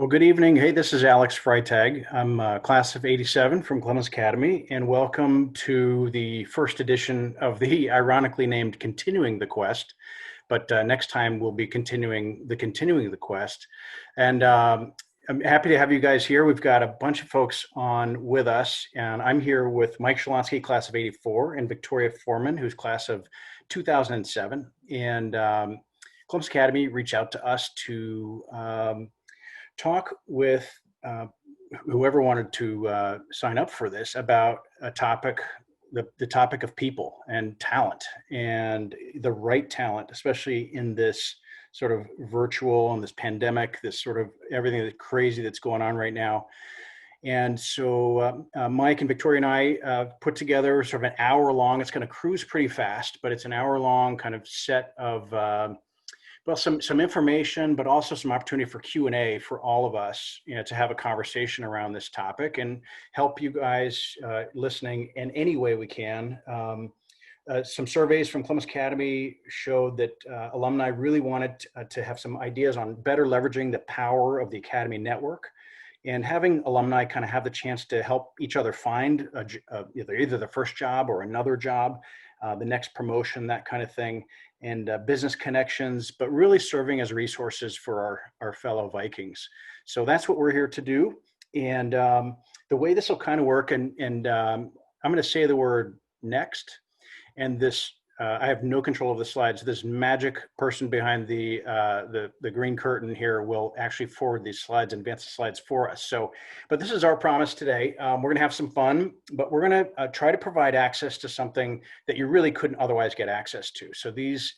Well, good evening. Hey, this is Alex Freytag. I'm class of '87 from Clemens Academy, and welcome to the first edition of the ironically named Continuing the Quest. But next time we'll be continuing the quest. And I'm happy to have you guys here. We've got a bunch of folks on with us, and I'm here with Mike Schlonsky, class of '84, and Victoria Foreman, who's class of 2007. And Clemens Academy reached out to us to talk with whoever wanted to sign up for this about a topic, the topic of people and talent and the right talent, especially in this sort of virtual and this pandemic, this sort of everything that's crazy that's going on right now. And so Mike and Victoria and I put together sort of an hour long, it's going to cruise pretty fast, but it's an hour long kind of set of well, some information, but also some opportunity for Q&A for all of us, to have a conversation around this topic and help you guys listening in any way we can. Some surveys from Clemens Academy showed that alumni really wanted to have some ideas on better leveraging the power of the Academy network and having alumni kind of have the chance to help each other find either the first job or another job, the next promotion, that kind of thing, and business connections, but really serving as resources for our fellow Vikings. So that's what we're here to do. And the way this will kind of work, and I'm going to say the word next, and this, I have no control of the slides. This magic person behind the green curtain here will actually forward these slides and advance the slides for us. So, but this is our promise today. We're going to have some fun, but we're going to try to provide access to something that you really couldn't otherwise get access to. So these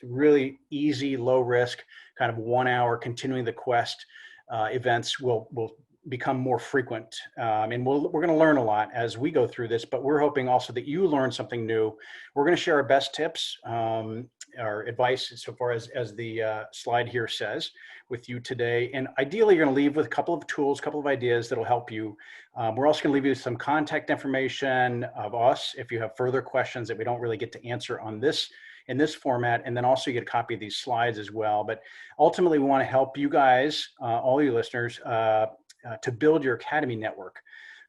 really easy, low risk, kind of 1 hour continuing the quest events will become more frequent. And we're going to learn a lot as we go through this, but we're hoping also that you learn something new. We're going to share our best tips, our advice so far as the slide here says with you today. And ideally, you're going to leave with a couple of tools, a couple of ideas that'll help you. We're also going to leave you with some contact information of us if you have further questions that we don't really get to answer on this in this format, and then also you get a copy of these slides as well. But ultimately, we want to help you guys, all you listeners, to build your Academy network.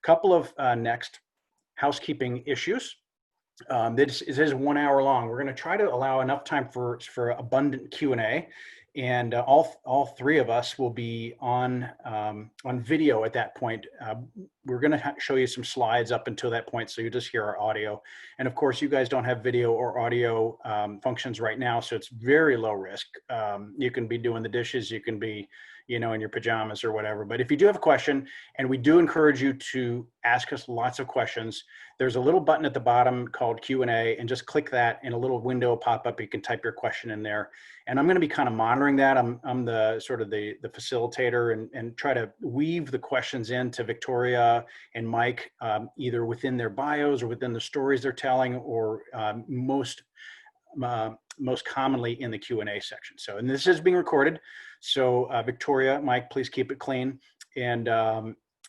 A couple of next housekeeping issues. This is 1 hour long. We're going to try to allow enough time for abundant Q&A, and all three of us will be on video at that point. We're going to show you some slides up until that point, so you just hear our audio. And of course, you guys don't have video or audio functions right now, so it's very low risk. You can be doing the dishes, you can be in your pajamas or whatever. But if you do have a question, and we do encourage you to ask us lots of questions, there's a little button at the bottom called Q&A, and just click that and a little window will pop up. You can type your question in there. And I'm going to be kind of monitoring that. I'm the sort of the facilitator and try to weave the questions into Victoria and Mike, either within their bios or within the stories they're telling, or most commonly in the Q&A section. So, and this is being recorded. So Victoria, Mike, please keep it clean, and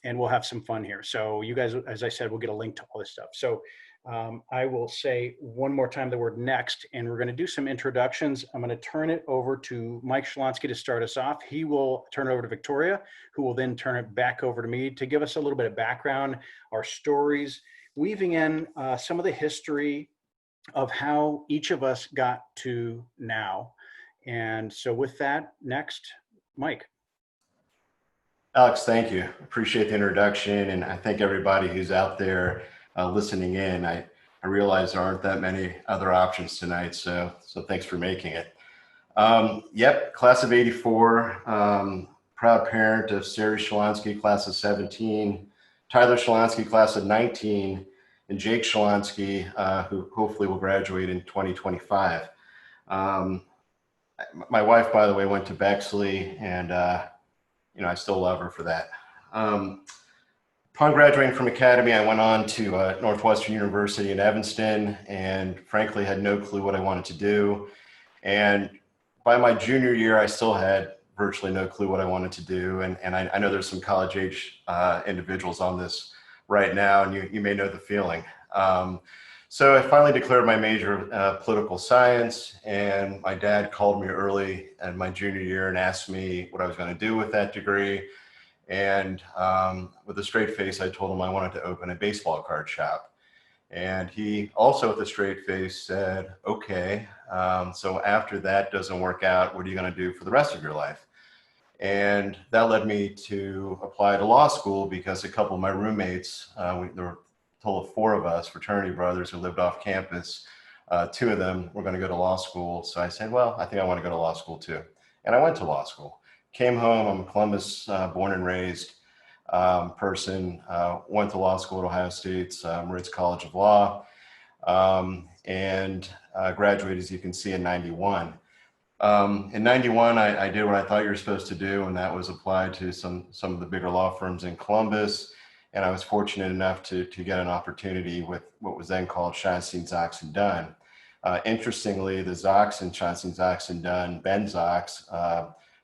we'll have some fun here. So you guys, as I said, we'll get a link to all this stuff. So I will say one more time the word next, and we're going to do some introductions. I'm going to turn it over to Mike Schlonsky to start us off. He will turn it over to Victoria, who will then turn it back over to me to give us a little bit of background, our stories, weaving in some of the history of how each of us got to now. And so with that, next, Mike. Alex, thank you. Appreciate the introduction. And I thank everybody who's out there listening in. I realize there aren't that many other options tonight. So thanks for making it. Yep, class of '84, proud parent of Sarah Schlonsky, class of '17, Tyler Schlonsky, class of '19, and Jake Schlonsky, who hopefully will graduate in 2025. My wife, by the way, went to Bexley, and I still love her for that. Upon graduating from Academy, I went on to Northwestern University in Evanston, and frankly had no clue what I wanted to do. And by my junior year, I still had virtually no clue what I wanted to do. And I know there's some college age individuals on this right now, and you may know the feeling. So I finally declared my major, political science, and my dad called me early in my junior year and asked me what I was going to do with that degree. And with a straight face, I told him I wanted to open a baseball card shop. And he also, with a straight face, said, okay, so after that doesn't work out, what are you going to do for the rest of your life? And that led me to apply to law school because a couple of my roommates, there were a total of four of us, fraternity brothers who lived off campus. Two of them were going to go to law school. So I said, well, I think I want to go to law school too. And I went to law school. Came home, I'm a Columbus born and raised person, went to law school at Ohio State's Moritz College of Law, and graduated, as you can see, in 91. In 91, I did what I thought you were supposed to do, and that was apply to some of the bigger law firms in Columbus. And I was fortunate enough to get an opportunity with what was then called Schonstein, Zox and Dunn. Interestingly, the Zox and Schonstein, Zox and Dunn, Ben Zox,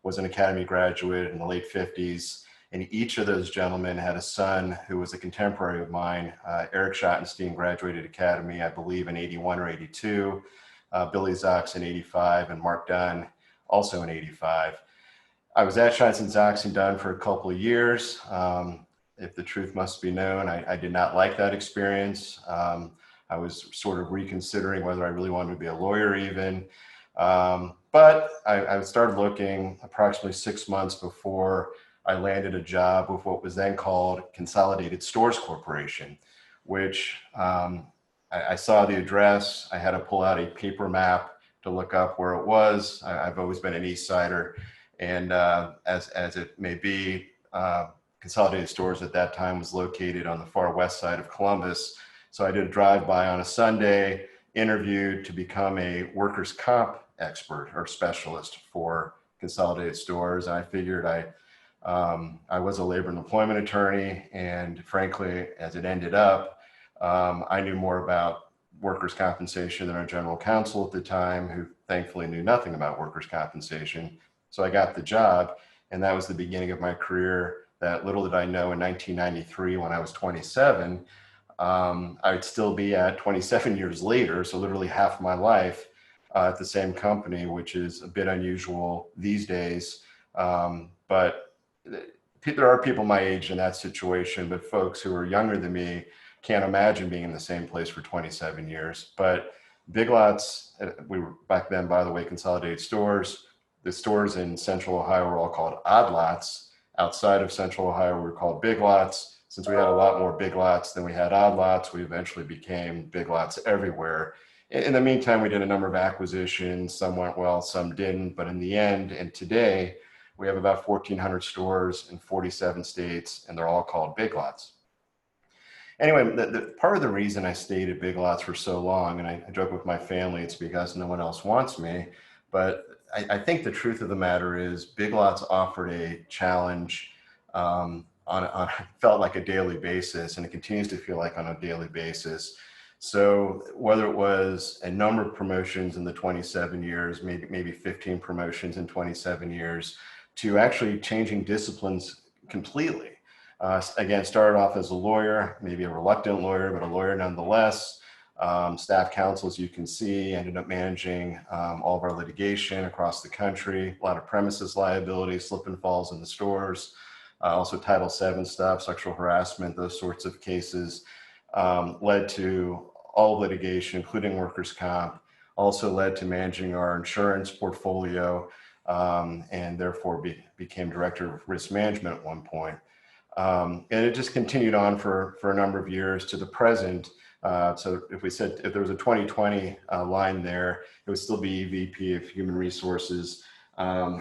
was an Academy graduate in the late 50s. And each of those gentlemen had a son who was a contemporary of mine. Eric Schottenstein graduated Academy, I believe, in 81 or 82. Billy Zox in 85, and Mark Dunn also in 85. I was at Schonstein, Zox and Dunn for a couple of years. If the truth must be known, I did not like that experience. I was sort of reconsidering whether I really wanted to be a lawyer even. But I started looking approximately 6 months before I landed a job with what was then called Consolidated Stores Corporation, which I saw the address. I had to pull out a paper map to look up where it was. I've always been an East Sider, and as it may be, Consolidated Stores at that time was located on the far west side of Columbus. So I did a drive-by on a Sunday, interviewed to become a workers' comp expert or specialist for Consolidated Stores. And I figured I was a labor and employment attorney, and frankly, as it ended up, I knew more about workers' compensation than our general counsel at the time, who thankfully knew nothing about workers' compensation. So I got the job, and that was the beginning of my career. That little did I know, in 1993, when I was 27, I'd still be at 27 years later, so literally half my life at the same company, which is a bit unusual these days. But there are people my age in that situation, but folks who are younger than me can't imagine being in the same place for 27 years. But Big Lots, we were back then, by the way, Consolidated Stores. The stores in Central Ohio were all called Odd Lots. Outside of Central Ohio, we were called Big Lots. Since we had a lot more Big Lots than we had Odd Lots, we eventually became Big Lots everywhere. In the meantime, we did a number of acquisitions. Some went well, some didn't. But in the end, and today, we have about 1,400 stores in 47 states, and they're all called Big Lots. Anyway, the part of the reason I stayed at Big Lots for so long, and I joke with my family, it's because no one else wants me. But I think the truth of the matter is Big Lots offered a challenge on felt like a daily basis, and it continues to feel like on a daily basis. So whether it was a number of promotions in the 27 years, maybe 15 promotions in 27 years, to actually changing disciplines completely. Again, started off as a lawyer, maybe a reluctant lawyer, but a lawyer nonetheless. Staff counsel, as you can see, ended up managing all of our litigation across the country, a lot of premises liability, slip and falls in the stores, also Title VII stuff, sexual harassment, those sorts of cases, led to all litigation, including workers' comp, also led to managing our insurance portfolio, and therefore became director of risk management at one point. And it just continued on for a number of years to the present. So if there was a 2020 line there, it would still be VP of Human Resources,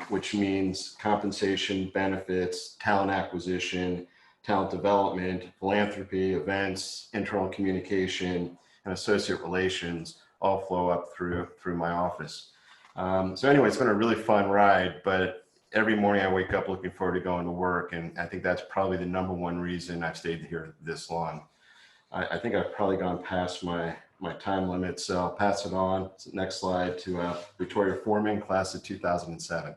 which means compensation, benefits, talent acquisition, talent development, philanthropy, events, internal communication, and associate relations all flow up through my office. So anyway, it's been a really fun ride, but every morning I wake up looking forward to going to work, and I think that's probably the number one reason I've stayed here this long. I think I've probably gone past my time limit, so I'll pass it on. Next slide to Victoria Foreman, class of 2007.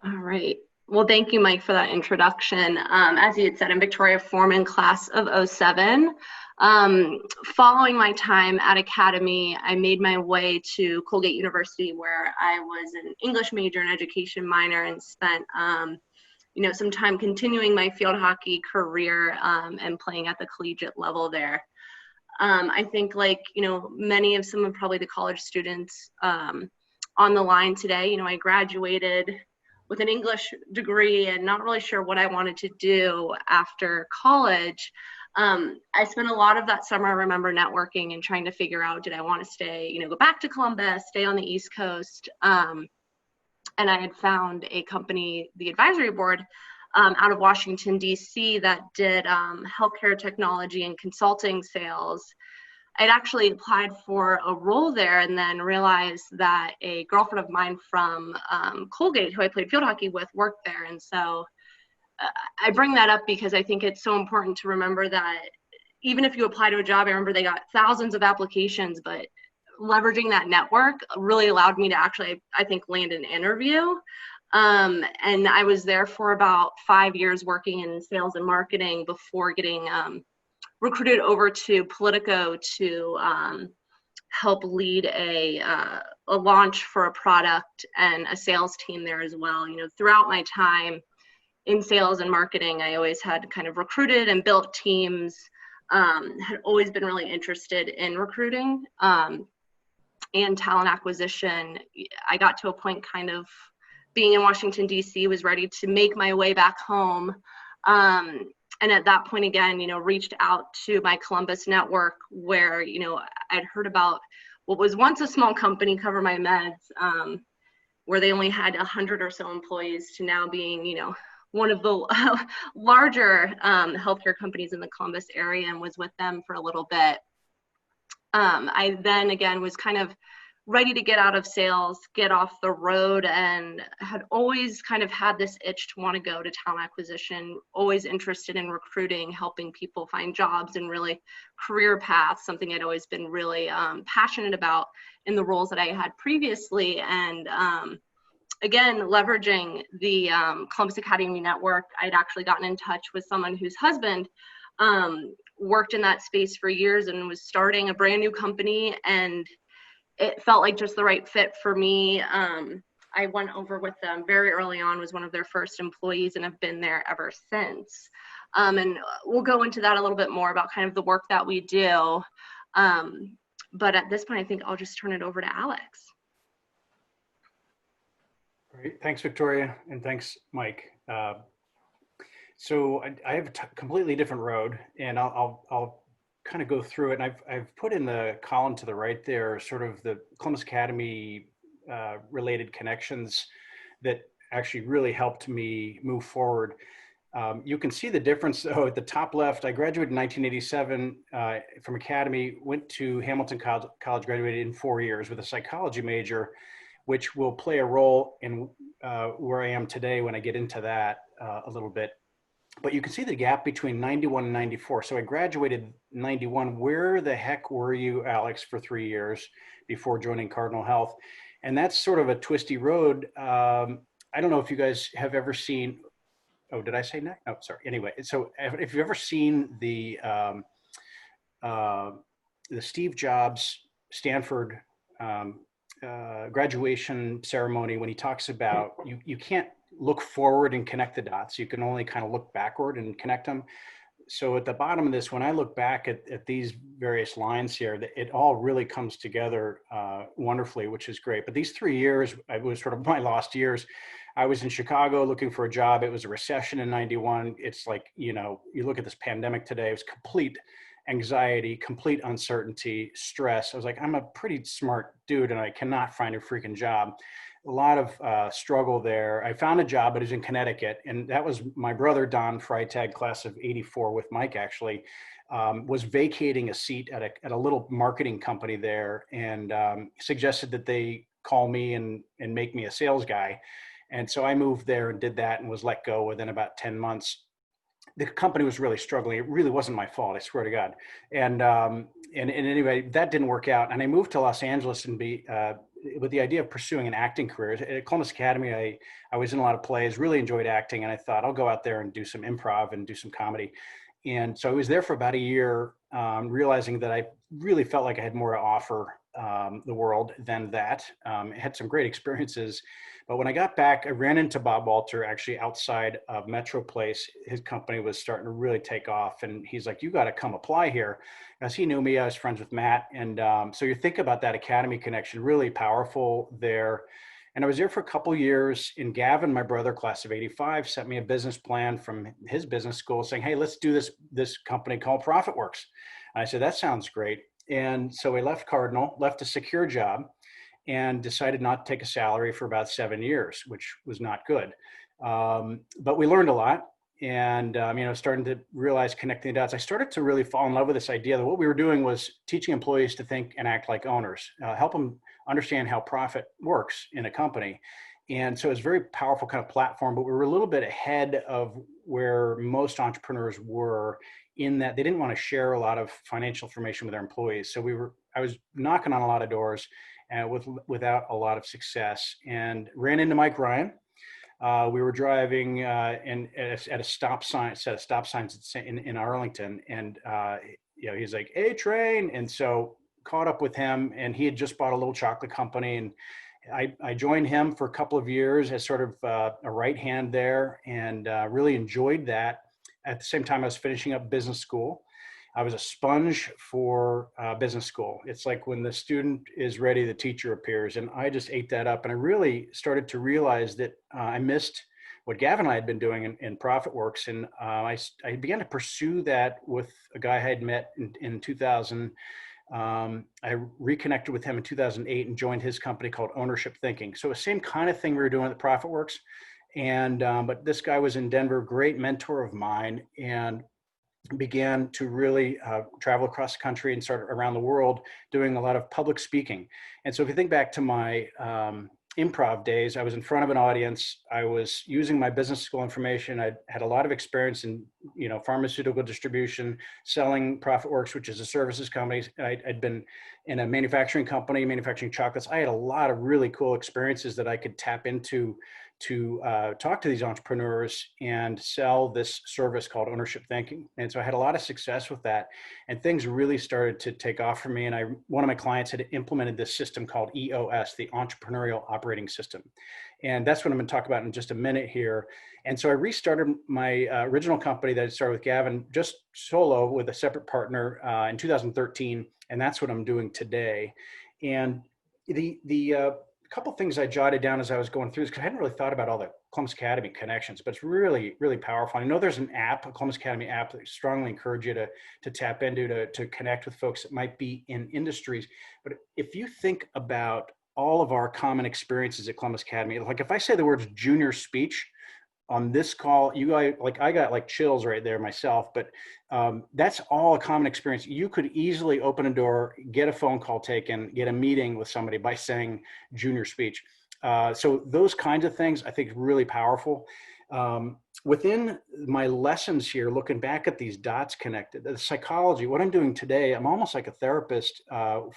All right. Well, thank you, Mike, for that introduction. As you had said, I'm Victoria Foreman, class of '07. Following my time at Academy, I made my way to Colgate University, where I was an English major and education minor, and spent some time continuing my field hockey career and playing at the collegiate level there. I think, like, many of some of probably the college students on the line today, I graduated with an English degree and not really sure what I wanted to do after college. I spent a lot of that summer, I remember, networking and trying to figure out, did I want to stay, go back to Columbus, stay on the East Coast? And I had found a company, the advisory board, out of Washington, D.C., that did healthcare technology and consulting sales. I'd actually applied for a role there and then realized that a girlfriend of mine from Colgate, who I played field hockey with, worked there. And so I bring that up because I think it's so important to remember that even if you apply to a job, I remember they got thousands of applications, but leveraging that network really allowed me to actually, I think, land an interview. And I was there for about 5 years working in sales and marketing before getting recruited over to Politico to help lead a launch for a product and a sales team there as well. Throughout my time in sales and marketing, I always had kind of recruited and built teams, had always been really interested in recruiting and talent acquisition. I got to a point, kind of being in Washington, D.C., was ready to make my way back home. And at that point, again, reached out to my Columbus network where, I'd heard about what was once a small company, Cover My Meds, where they only had 100 or so employees, to now being, one of the larger healthcare companies in the Columbus area, and was with them for a little bit. I then, again, was kind of ready to get out of sales, get off the road, and had always kind of had this itch to want to go to talent acquisition, always interested in recruiting, helping people find jobs and really career paths, something I'd always been really passionate about in the roles that I had previously. And again, leveraging the Columbus Academy network, I'd actually gotten in touch with someone whose husband worked in that space for years and was starting a brand new company, and it felt like just the right fit for me. I went over with them very early on, was one of their first employees, and have been there ever since. And we'll go into that a little bit more about kind of the work that we do. But at this point, I think I'll just turn it over to Alex. Great. Thanks, Victoria. And thanks, Mike. So I have a completely different road, and I'll kind of go through it. And I've put in the column to the right there sort of the Columbus Academy related connections that actually really helped me move forward. You can see the difference though at the top left. I graduated in 1987 from Academy, went to Hamilton College, graduated in 4 years with a psychology major, which will play a role in where I am today when I get into that a little bit. But you can see the gap between 91 and 94. So I graduated 91. Where the heck were you, Alex, for 3 years before joining Cardinal Health? And that's sort of a twisty road. I don't know if you guys have ever seen, oh, did I say that? Oh, sorry. Anyway, so if you've ever seen the Steve Jobs Stanford graduation ceremony, when he talks about you can't look forward and connect the dots. You can only kind of look backward and connect them. So at the bottom of this, when I look back at these various lines here, it all really comes together wonderfully, which is great. But these 3 years, it was sort of my lost years. I was in Chicago looking for a job. It was a recession in 91. It's like, you look at this pandemic today, it was complete anxiety, complete uncertainty, stress. I was like, I'm a pretty smart dude and I cannot find a freaking job. A lot of struggle there. I found a job, but it was in Connecticut. And that was my brother, Don Freytag, class of 84 with Mike actually, was vacating a seat at a little marketing company there, and suggested that they call me and make me a sales guy. And so I moved there and did that and was let go within about 10 months. The company was really struggling. It really wasn't my fault, I swear to God. And anyway, that didn't work out. And I moved to Los Angeles and with the idea of pursuing an acting career. At Columbus Academy, I was in a lot of plays, really enjoyed acting. And I thought I'll go out there and do some improv and do some comedy. And so I was there for about a year, realizing that I really felt like I had more to offer the world than that. I had some great experiences, but when I got back, I ran into Bob Walter actually outside of Metro Place. His company was starting to really take off, and he's like, "You got to come apply here," because he knew me. I was friends with Matt, and so you think about that academy connection, really powerful there. And I was there for a couple of years. And Gavin, my brother, class of '85, sent me a business plan from his business school saying, "Hey, let's do this company called ProfitWorks." And I said, "That sounds great." And so I left Cardinal, left a secure job, and decided not to take a salary for about 7 years, which was not good. But we learned a lot. And, starting to realize connecting the dots, I started to really fall in love with this idea that what we were doing was teaching employees to think and act like owners, help them understand how profit works in a company. And so it's a very powerful kind of platform, but we were a little bit ahead of where most entrepreneurs were in that they didn't want to share a lot of financial information with their employees. So I was knocking on a lot of doors without a lot of success, and ran into Mike Ryan. We were driving at a set of stop signs in Arlington, and he's like, "Hey, train!" And so caught up with him, and he had just bought a little chocolate company, and I joined him for a couple of years as sort of a right hand there, and really enjoyed that. At the same time, I was finishing up business school. I was a sponge for business school. It's like when the student is ready, the teacher appears, and I just ate that up. And I really started to realize that I missed what Gavin and I had been doing in ProfitWorks, and I began to pursue that with a guy I had met in 2000. I reconnected with him in 2008 and joined his company called Ownership Thinking. So the same kind of thing we were doing at ProfitWorks, and but this guy was in Denver, great mentor of mine, and began to really travel across the country and start around the world doing a lot of public speaking. And so if you think back to my improv days, I was in front of an audience. I was using my business school information. I had a lot of experience in, pharmaceutical distribution, selling ProfitWorks, which is a services company. I'd been in a manufacturing company, manufacturing chocolates. I had a lot of really cool experiences that I could tap into to talk to these entrepreneurs and sell this service called Ownership Thinking. And so I had a lot of success with that, and things really started to take off for me. And one of my clients had implemented this system called EOS, the Entrepreneurial Operating System. And that's what I'm going to talk about in just a minute here. And so I restarted my original company that I started with Gavin, just solo with a separate partner in 2013. And that's what I'm doing today. And the couple things I jotted down as I was going through this, because I hadn't really thought about all the Columbus Academy connections, but it's really, really powerful. I know there's an app, a Columbus Academy app, that I strongly encourage you to tap into to connect with folks that might be in industries. But if you think about all of our common experiences at Columbus Academy, like if I say the words junior speech on this call, I got chills right there myself, but that's all a common experience. You could easily open a door, get a phone call taken, get a meeting with somebody by saying junior speech. So those kinds of things I think is really powerful. Within my lessons here, looking back at these dots connected, the psychology, what I'm doing today, I'm almost like a therapist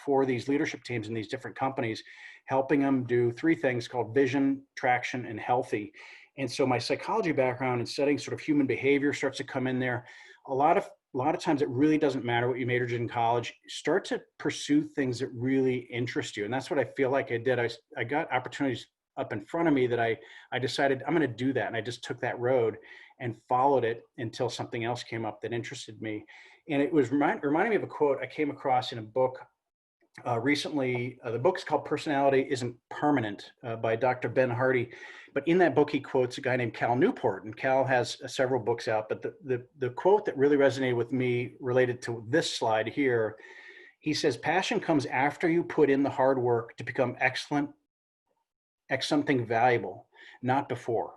for these leadership teams in these different companies, helping them do three things called vision, traction, and healthy. And so my psychology background in studying sort of human behavior starts to come in there. A lot of times it really doesn't matter what you majored in college. Start to pursue things that really interest you. And that's what I feel like I did. I got opportunities up in front of me that I decided I'm going to do that. And I just took that road and followed it until something else came up that interested me. And it was reminding me of a quote I came across in a book recently. The book is called Personality Isn't Permanent by Dr. Ben Hardy. But in that book, he quotes a guy named Cal Newport, and Cal has several books out. But the quote that really resonated with me related to this slide here, he says, "Passion comes after you put in the hard work to become excellent at something valuable, not before.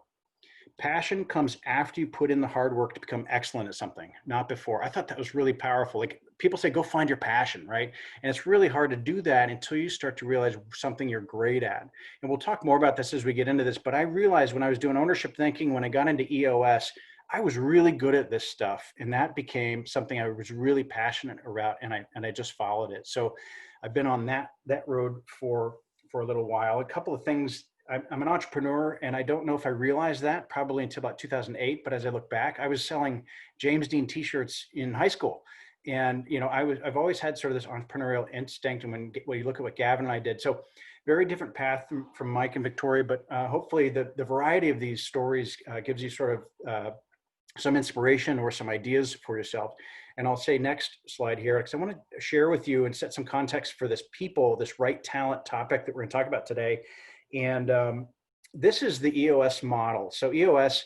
Passion comes after you put in the hard work to become excellent at something, not before." I thought that was really powerful. Like people say, go find your passion, right? And it's really hard to do that until you start to realize something you're great at. And we'll talk more about this as we get into this, but I realized when I was doing Ownership Thinking, when I got into EOS, I was really good at this stuff. And that became something I was really passionate about, and I just followed it. So I've been on that road for a little while. A couple of things. I'm an entrepreneur, and I don't know if I realized that probably until about 2008. But as I look back, I was selling James Dean t-shirts in high school. And, I've always had sort of this entrepreneurial instinct. And when you look at what Gavin and I did, so very different path from Mike and Victoria, but hopefully the variety of these stories gives you sort of some inspiration or some ideas for yourself. And I'll say next slide here, because I want to share with you and set some context for this right talent topic that we're going to talk about today. And this is the EOS model. So EOS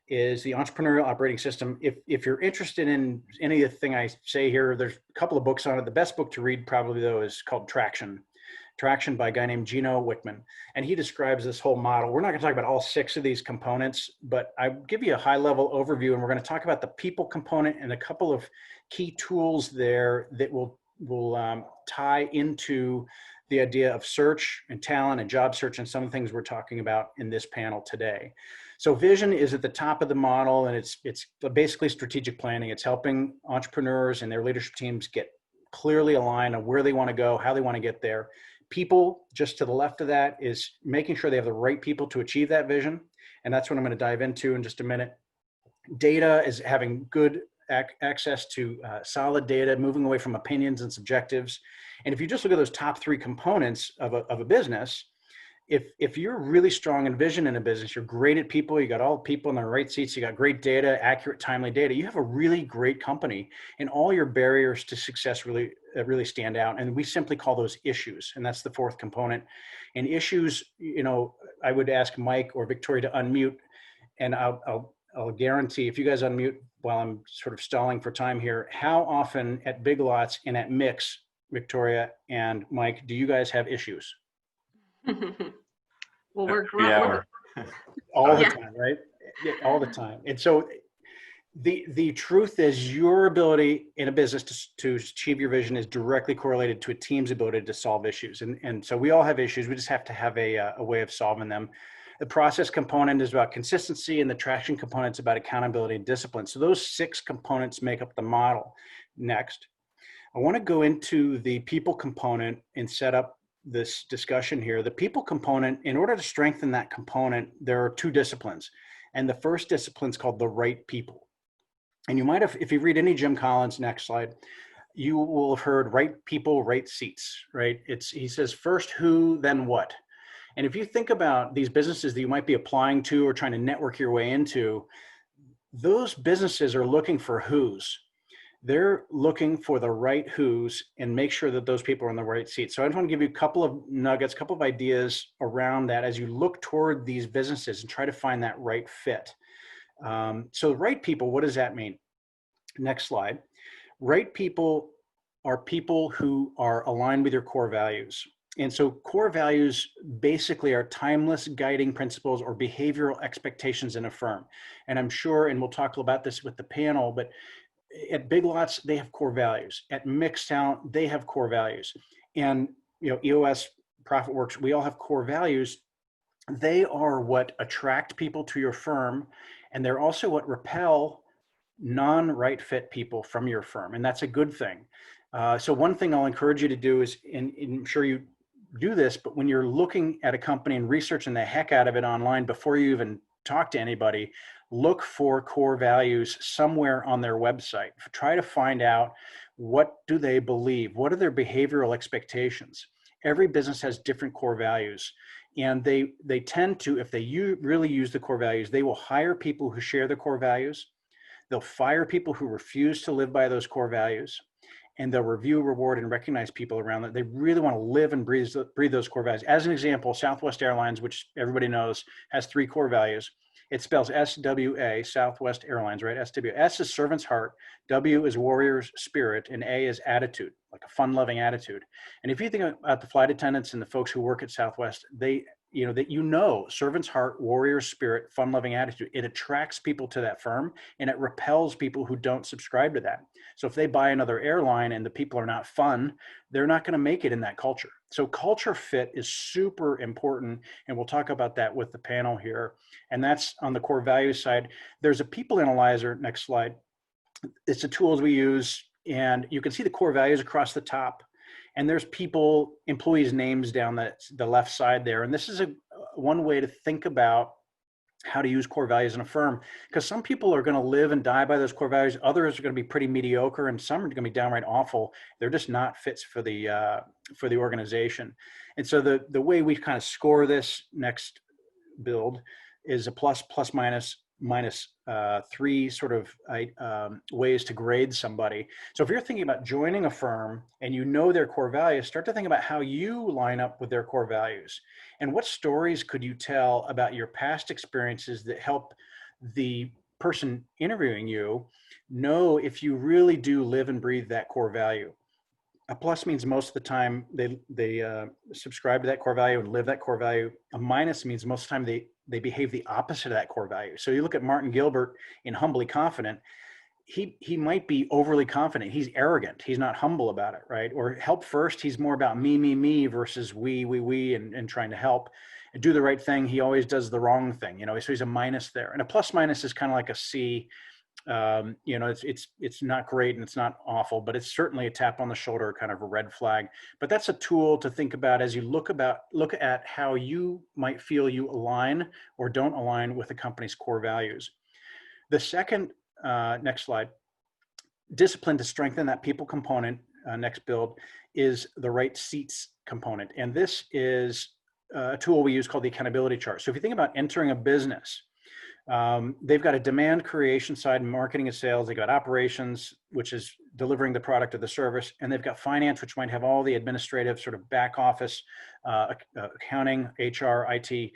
is the entrepreneurial operating system. If you're interested in anything I say here, there's a couple of books on it. The best book to read probably though is called Traction by a guy named Gino Wickman. And he describes this whole model. We're not going to talk about all 6 of these components, but I give you a high level overview, and we're going to talk about the people component and a couple of key tools there that will tie into the idea of search and talent and job search and some of the things we're talking about in this panel today. So vision is at the top of the model, and it's basically strategic planning. It's helping entrepreneurs and their leadership teams get clearly aligned on where they want to go, how they want to get there. People, just to the left of that, is making sure they have the right people to achieve that vision. And that's what I'm going to dive into in just a minute. Data is having good access to solid data, moving away from opinions and subjectives. And if you just look at those top 3 components of a business, if you're really strong in vision in a business, you're great at people, you got all the people in the right seats, you got great data, accurate, timely data, you have a really great company, and all your barriers to success really stand out. And we simply call those issues. And that's the 4th component. And issues, I would ask Mike or Victoria to unmute, and I'll guarantee if you guys unmute while I'm sort of stalling for time here, how often at Big Lots and at Mix, Victoria and Mike, do you guys have issues? Well, we're all the time, right? Yeah, all the time. And so the truth is, your ability in a business to achieve your vision is directly correlated to a team's ability to solve issues. And so we all have issues. We just have to have a way of solving them. The process component is about consistency, and the traction component is about accountability and discipline. So those 6 components make up the model. Next, I want to go into the people component and set up this discussion here. The people component, in order to strengthen that component, there are 2 disciplines. And the first discipline is called the right people. And you might have, if you read any Jim Collins, next slide, you will have heard right people, right seats, right? He says first who, then what. And if you think about these businesses that you might be applying to or trying to network your way into, those businesses are looking for who's. They're looking for the right who's and make sure that those people are in the right seat. So I just want to give you a couple of nuggets, a couple of ideas around that as you look toward these businesses and try to find that right fit. So right people, what does that mean? Next slide. Right people are people who are aligned with your core values. And so core values basically are timeless guiding principles or behavioral expectations in a firm. And I'm sure, and we'll talk about this with the panel, but at Big Lots, they have core values. At Mixtown, they have core values. And EOS, ProfitWorks, we all have core values. They are what attract people to your firm, and they're also what repel non-right fit people from your firm, and that's a good thing. So one thing I'll encourage you to do is, and I'm sure you do this, but when you're looking at a company and researching the heck out of it online before you even talk to anybody, look for core values somewhere on their website. Try to find out, what do they believe? What are their behavioral expectations? Every business has different core values, and they tend to, if they really use the core values, they will hire people who share the core values. They'll fire people who refuse to live by those core values, and they'll review, reward, and recognize people around that. They really want to live and breathe those core values. As an example, Southwest Airlines, which everybody knows, has 3 core values. It spells SWA, Southwest Airlines, right? SWA. S is servant's heart, W is warrior's spirit, and A is attitude, like a fun-loving attitude. And if you think about the flight attendants and the folks who work at Southwest, servant's heart, warrior's spirit, fun-loving attitude, it attracts people to that firm, and it repels people who don't subscribe to that. So if they buy another airline and the people are not fun, they're not going to make it in that culture. So culture fit is super important, and we'll talk about that with the panel here. And that's on the core values side. There's a people analyzer, next slide. It's the tools we use, and you can see the core values across the top. And there's employees' names down the left side there. And this is one way to think about how to use core values in a firm, because some people are going to live and die by those core values. Others are going to be pretty mediocre, and some are going to be downright awful. They're just not fits for the organization. And so the way we kind of score this next build is a plus, plus, minus, minus three sort of ways to grade somebody. So if you're thinking about joining a firm and you know their core values, start to think about how you line up with their core values. And what stories could you tell about your past experiences that help the person interviewing you know if you really do live and breathe that core value? A plus means most of the time they subscribe to that core value and live that core value. A minus means most of the time they behave the opposite of that core value. So you look at Martin Gilbert in Humbly Confident, he might be overly confident. He's arrogant. He's not humble about it, right? Or Help First, he's more about me versus we, and trying to help and do the right thing. He always does the wrong thing, so he's a minus there. And a plus minus is kind of like a C. It's not great and it's not awful, but it's certainly a tap on the shoulder, kind of a red flag. But that's a tool to think about as you look at how you might feel you align or don't align with the company's core values. The second, next slide, discipline to strengthen that people component, next build, is the right seats component. And this is a tool we use called the accountability chart. So if you think about entering a business, they've got a demand creation side, marketing and sales. They've got operations, which is delivering the product or the service. And they've got finance, which might have all the administrative sort of back office, accounting, HR, IT,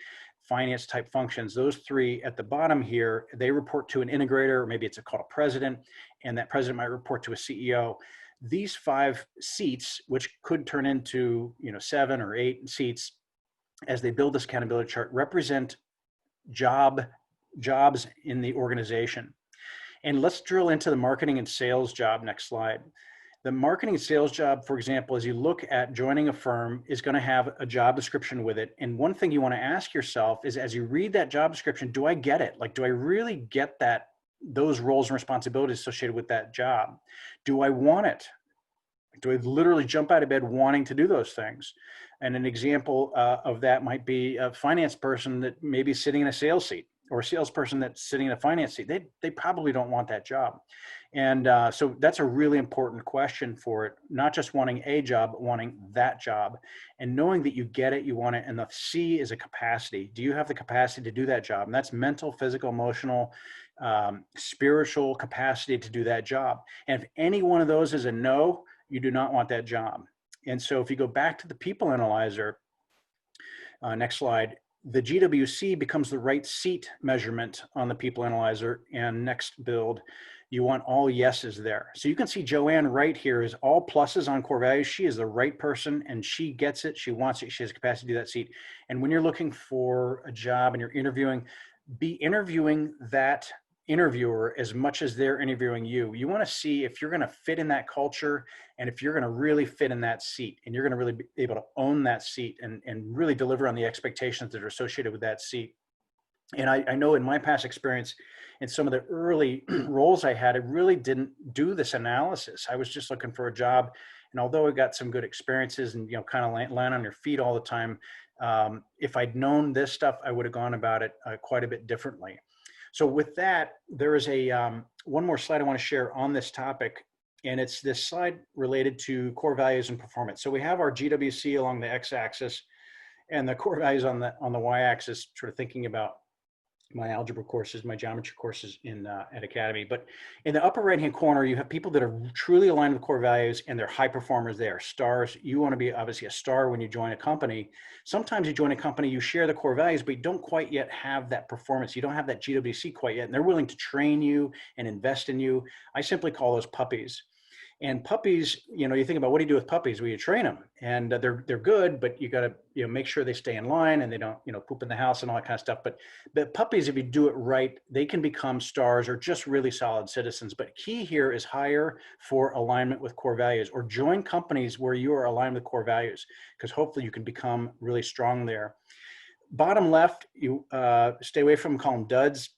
finance type functions. Those three at the bottom here, they report to an integrator, or maybe it's called a president, and that president might report to a CEO. These 5 seats, which could turn into 7 or 8 seats as they build this accountability chart, represent jobs in the organization. And let's drill into the marketing and sales job. Next slide. The marketing and sales job, for example, as you look at joining a firm, is going to have a job description with it. And one thing you want to ask yourself is, as you read that job description, do I get it? Like, do I really get those roles and responsibilities associated with that job? Do I want it? Do I literally jump out of bed wanting to do those things? And an example of that might be a finance person that may be sitting in a sales seat, or a salesperson that's sitting in a finance seat. They probably don't want that job. And so that's a really important question for it, not just wanting a job, but wanting that job, and knowing that you get it, you want it. And the C is a capacity. Do you have the capacity to do that job? And that's mental, physical, emotional, spiritual capacity to do that job. And if any one of those is a no, you do not want that job. And so if you go back to the people analyzer, next slide, the GWC becomes the right seat measurement on the people analyzer. And next build, you want all yeses there. So you can see Joanne right here is all pluses on core values. She is the right person and she gets it. She wants it. She has capacity to do that seat. And when you're looking for a job and you're interviewing, be interviewing that interviewer as much as they're interviewing you. You want to see if you're going to fit in that culture and if you're going to really fit in that seat, and you're going to really be able to own that seat and really deliver on the expectations that are associated with that seat. And I know in my past experience, in some of the early roles I had, I really didn't do this analysis. I was just looking for a job. And although I got some good experiences and, kind of land on your feet all the time, if I'd known this stuff, I would have gone about it quite a bit differently. So with that, there is one more slide I want to share on this topic, and it's this slide related to core values and performance. So we have our GWC along the x-axis and the core values on the y-axis, sort of thinking about my algebra courses, my geometry courses at Academy. But in the upper right-hand corner, you have people that are truly aligned with core values and they're high performers. They are stars. You want to be obviously a star when you join a company. Sometimes you join a company, you share the core values, but you don't quite yet have that performance. You don't have that GWC quite yet. And they're willing to train you and invest in you. I simply call those puppies. And puppies, you think about, what do you do with puppies? Well, you train them, and they're good, but you got to make sure they stay in line and they don't poop in the house and all that kind of stuff. But puppies, if you do it right, they can become stars or just really solid citizens. But key here is hire for alignment with core values, or join companies where you are aligned with core values, because hopefully you can become really strong there. Bottom left, you stay away from call them duds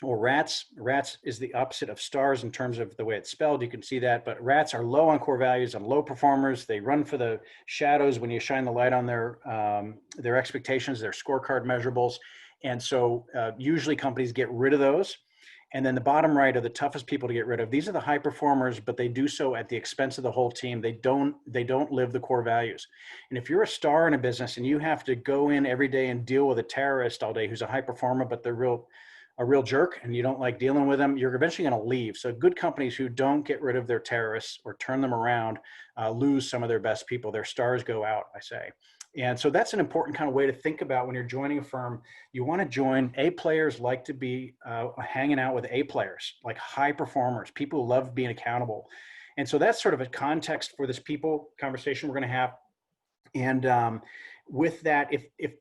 or rats. Rats is the opposite of stars in terms of the way it's spelled. You can see that, but rats are low on core values and low performers. They run for the shadows when you shine the light on their expectations, their scorecard measurables. And so usually companies get rid of those. And then the bottom right are the toughest people to get rid of. These are the high performers, but they do so at the expense of the whole team. They don't live the core values. And if you're a star in a business and you have to go in every day and deal with a terrorist all day who's a high performer, but they're a real jerk and you don't like dealing with them, you're eventually going to leave. So good companies who don't get rid of their terrorists or turn them around lose some of their best people. Their stars go out, I say. And so that's an important kind of way to think about when you're joining a firm. You want to join. A players like to be hanging out with A players, like high performers, people who love being accountable. And so that's sort of a context for this people conversation we're going to have. And with that, if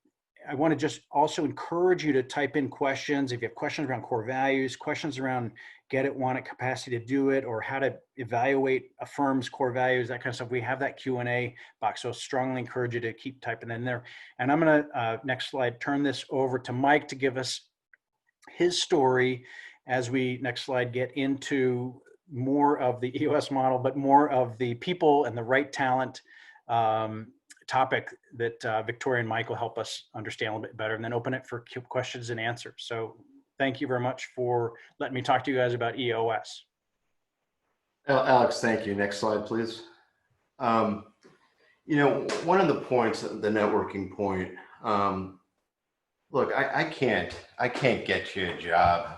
I want to just also encourage you to type in questions. If you have questions around core values, questions around get it, want it, capacity to do it, or how to evaluate a firm's core values, that kind of stuff, we have that Q&A box. So strongly encourage you to keep typing in there. And I'm going to, next slide, turn this over to Mike to give us his story as we, next slide, get into more of the EOS model, but more of the people and the right talent topic that Victoria and Mike will help us understand a little bit better, and then open it for questions and answers. So thank you very much for letting me talk to you guys about EOS. Alex, thank you. Next slide, please. You know, one of the points, the networking point, look, I can't get you a job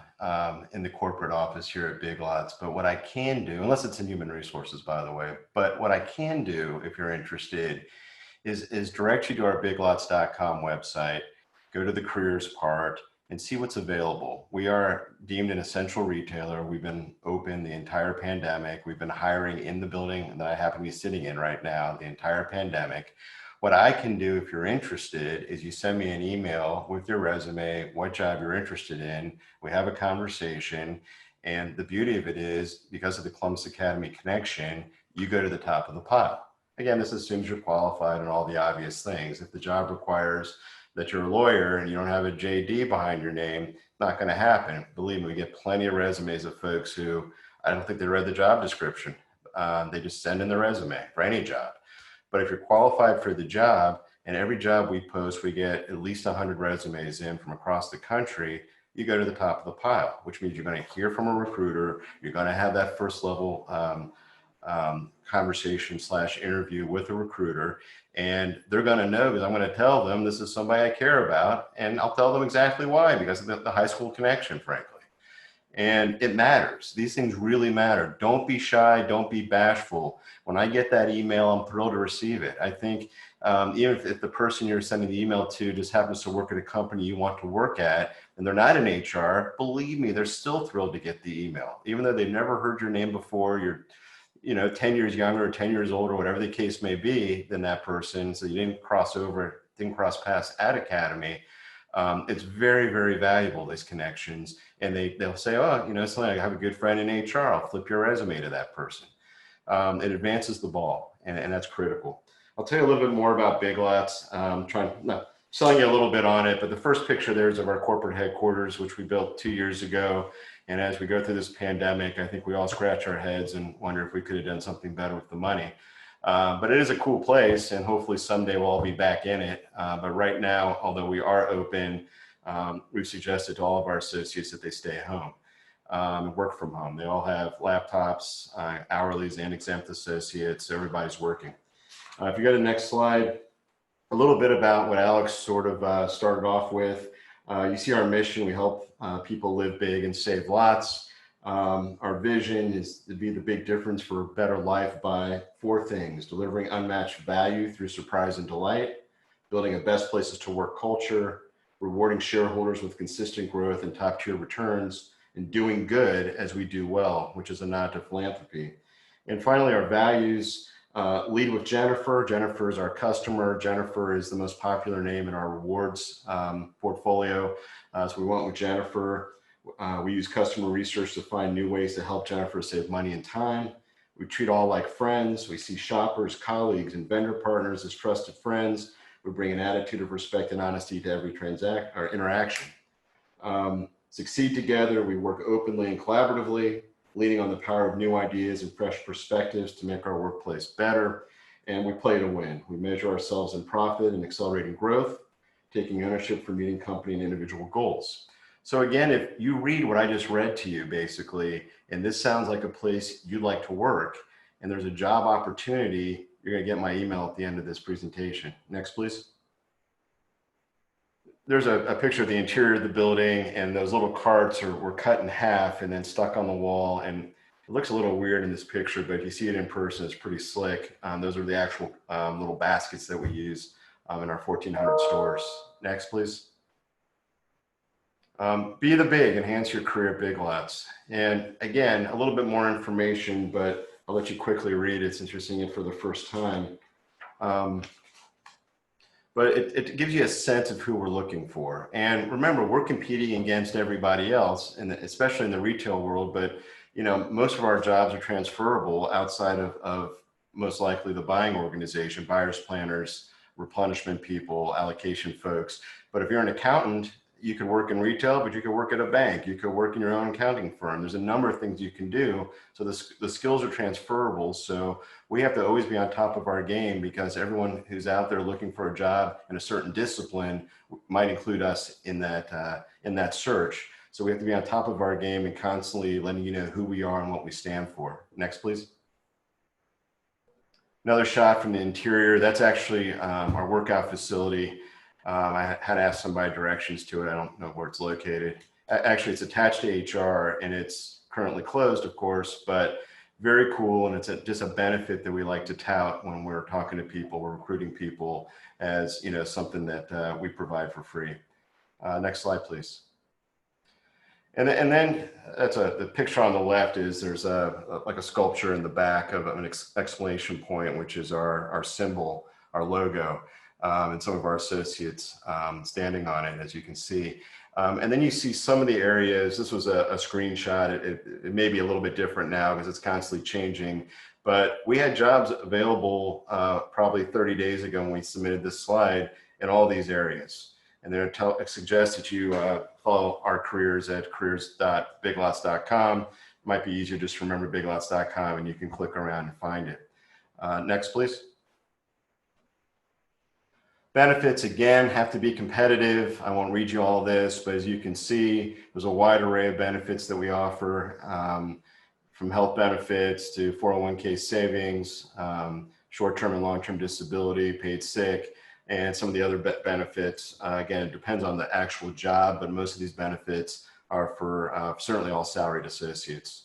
in the corporate office here at Big Lots, but what I can do, unless it's in human resources, by the way, but what I can do if you're interested is direct you to our biglots.com website, go to the careers part and see what's available. We are deemed an essential retailer. We've been open the entire pandemic. We've been hiring in the building that I happen to be sitting in right now, the entire pandemic. What I can do if you're interested is you send me an email with your resume, what job you're interested in. We have a conversation. And the beauty of it is, because of the Columbus Academy connection, you go to the top of the pile. Again, this assumes you're qualified and all the obvious things. If the job requires that you're a lawyer and you don't have a JD behind your name, it's not going to happen. Believe me, we get plenty of resumes of folks who I don't think they read the job description. They just send in their resume for any job. But if you're qualified for the job, and every job we post, we get at least 100 resumes in from across the country, you go to the top of the pile, which means you're going to hear from a recruiter. You're going to have that first level conversation / interview with a recruiter, and they're going to know, because I'm going to tell them this is somebody I care about, and I'll tell them exactly why, because of the high school connection, frankly. And it matters. These things really matter. Don't be shy. Don't be bashful. When I get that email, I'm thrilled to receive it. I think even if the person you're sending the email to just happens to work at a company you want to work at, and they're not in HR, believe me, they're still thrilled to get the email. Even though they've never heard your name before, you're 10 years younger or 10 years older, whatever the case may be, than that person. So you didn't cross paths at Academy. It's very, very valuable, these connections. And they'll say, oh, something, I have a good friend in HR. I'll flip your resume to that person. It advances the ball, and that's critical. I'll tell you a little bit more about Big Lots. Selling you a little bit on it, but the first picture there is of our corporate headquarters, which we built 2 years ago. And as we go through this pandemic, I think we all scratch our heads and wonder if we could have done something better with the money. But it is a cool place, and hopefully someday we'll all be back in it. But right now, although we are open, we've suggested to all of our associates that they stay at home and work from home. They all have laptops, hourlies and exempt associates. So everybody's working. If you go to the next slide, a little bit about what Alex sort of started off with. You see our mission. We help people live big and save lots. Our vision is to be the big difference for a better life by 4 things: delivering unmatched value through surprise and delight, building a best places to work culture, rewarding shareholders with consistent growth and top tier returns, and doing good as we do well, which is a nod to philanthropy. And finally, our values. Lead with Jennifer. Jennifer is our customer. Jennifer is the most popular name in our rewards portfolio. So we went with Jennifer. We use customer research to find new ways to help Jennifer save money and time. We treat all like friends. We see shoppers, colleagues, and vendor partners as trusted friends. We bring an attitude of respect and honesty to every interaction. Succeed together. We work openly and collaboratively, leaning on the power of new ideas and fresh perspectives to make our workplace better. And we play to win. We measure ourselves in profit and accelerating growth. taking ownership for meeting company and individual goals. So again, if you read what I just read to you, basically, and this sounds like a place you'd like to work, and there's a job opportunity, you're going to get my email at the end of this presentation. Next, please. There's a picture of the interior of the building, and those little carts were cut in half and then stuck on the wall. And it looks a little weird in this picture, but if you see it in person, it's pretty slick. Those are the actual little baskets that we use in our 1,400 stores. Next, please. Be the big, enhance your career at Big Lots. And again, a little bit more information, but I'll let you quickly read it since you're seeing it for the first time. But it gives you a sense of who we're looking for. And remember, we're competing against everybody else, and especially in the retail world, but you know, most of our jobs are transferable outside of most likely the buying organization, buyers, planners, replenishment people, allocation folks. But if you're an accountant, you could work in retail, but you could work at a bank. You could work in your own accounting firm. There's a number of things you can do. So the skills are transferable. So we have to always be on top of our game, because everyone who's out there looking for a job in a certain discipline might include us in that search. So we have to be on top of our game and constantly letting you know who we are and what we stand for. Next, please. Another shot from the interior. That's actually our workout facility. I had to ask somebody directions to it. I don't know where it's located. Actually, it's attached to HR, and it's currently closed, of course, but very cool. And it's just a benefit that we like to tout when we're talking to people, we're recruiting people, as you know, something that we provide for free. Next slide, please. And then that's the picture on the left is there's like a sculpture in the back of an exclamation point, which is our symbol, our logo. And some of our associates standing on it, as you can see. And then you see some of the areas. This was a screenshot. It may be a little bit different now because it's constantly changing. But we had jobs available probably 30 days ago when we submitted this slide in all these areas. And then it suggests that you follow our careers at careers.biglots.com. It might be easier just to remember biglots.com, and you can click around and find it. Next, please. Benefits, again, have to be competitive. I won't read you all this, but as you can see, there's a wide array of benefits that we offer, from health benefits to 401k savings, short-term and long-term disability, paid sick, and some of the other benefits. Again, it depends on the actual job, but most of these benefits are for certainly all salaried associates.